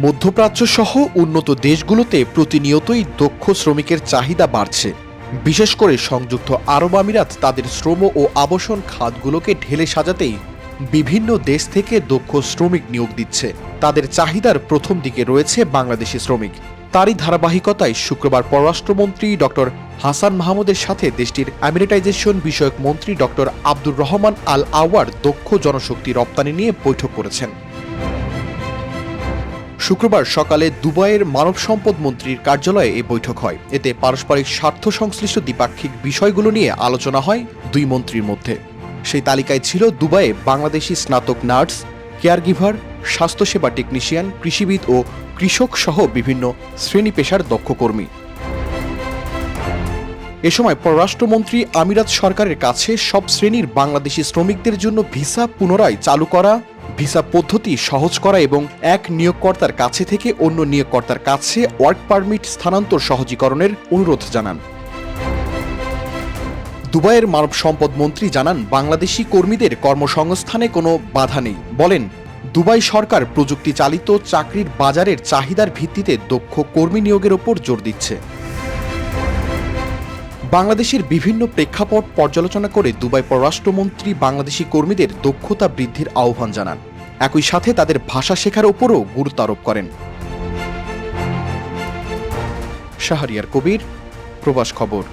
মধ্যপ্রাচ্য সহ উন্নত দেশগুলোতে প্রতিনিয়তই দক্ষ শ্রমিকের চাহিদা বাড়ছে। বিশেষ করে সংযুক্ত আরব আমিরাত তাদের শ্রম ও আবাসন খাতগুলোকে ঢেলে সাজাতেই বিভিন্ন দেশ থেকে দক্ষ শ্রমিক নিয়োগ দিচ্ছে। তাদের চাহিদার প্রথম দিকে রয়েছে বাংলাদেশি শ্রমিক। তারই ধারাবাহিকতায় শুক্রবার পররাষ্ট্রমন্ত্রী ডক্টর হাসান মাহমুদের সাথে দেশটির আমিরাটাইজেশন বিষয়ক মন্ত্রী ডক্টর আব্দুর রহমান আল আওয়ার দক্ষ জনশক্তি রপ্তানি নিয়ে বৈঠক করেছেন। শুক্রবার সকালে দুবাইয়ের মানব সম্পদ মন্ত্রীর কার্যালয়ে এই বৈঠক হয়। এতে পারস্পরিক স্বার্থ সংশ্লিষ্ট দ্বিপাক্ষিক বিষয়গুলো নিয়ে আলোচনা হয় দুই মন্ত্রীর মধ্যে। সেই তালিকায় ছিল দুবাইয়ে বাংলাদেশি স্নাতক নার্স, কেয়ারগিভার, স্বাস্থ্যসেবা টেকনিশিয়ান, কৃষিবিদ ও কৃষক সহ বিভিন্ন শ্রেণী পেশার দক্ষ কর্মী। এ সময় পররাষ্ট্রমন্ত্রী আমিরাত সরকারের কাছে সব শ্রেণীর বাংলাদেশি শ্রমিকদের জন্য ভিসা পুনরায় চালু করা, ভিসা পদ্ধতি সহজ করা এবং এক নিয়োগকর্তার কাছে থেকে অন্য নিয়োগকর্তার কাছে ওয়ার্ক পারমিট স্থানান্তর সহজীকরণের অনুরোধ জানান। দুবাইয়ের মানব সম্পদ মন্ত্রী জানান, বাংলাদেশি কর্মীদের কর্মসংস্থানে কোনো বাধা নেই। বলেন, দুবাই সরকার প্রযুক্তি চালিত চাকরির বাজারের চাহিদার ভিত্তিতে দক্ষ কর্মী নিয়োগের ওপর জোর দিচ্ছে। বাংলাদেশের বিভিন্ন প্রেক্ষাপট পর্যালোচনা করে দুবাই পররাষ্ট্রমন্ত্রী বাংলাদেশি কর্মীদের দক্ষতা বৃদ্ধির আহ্বান জানান। একই সাথে তাদের ভাষা শেখার ওপরও গুরুত্ব আরোপ করেন। শাহরিয়ার কবির, প্রবাস খবর।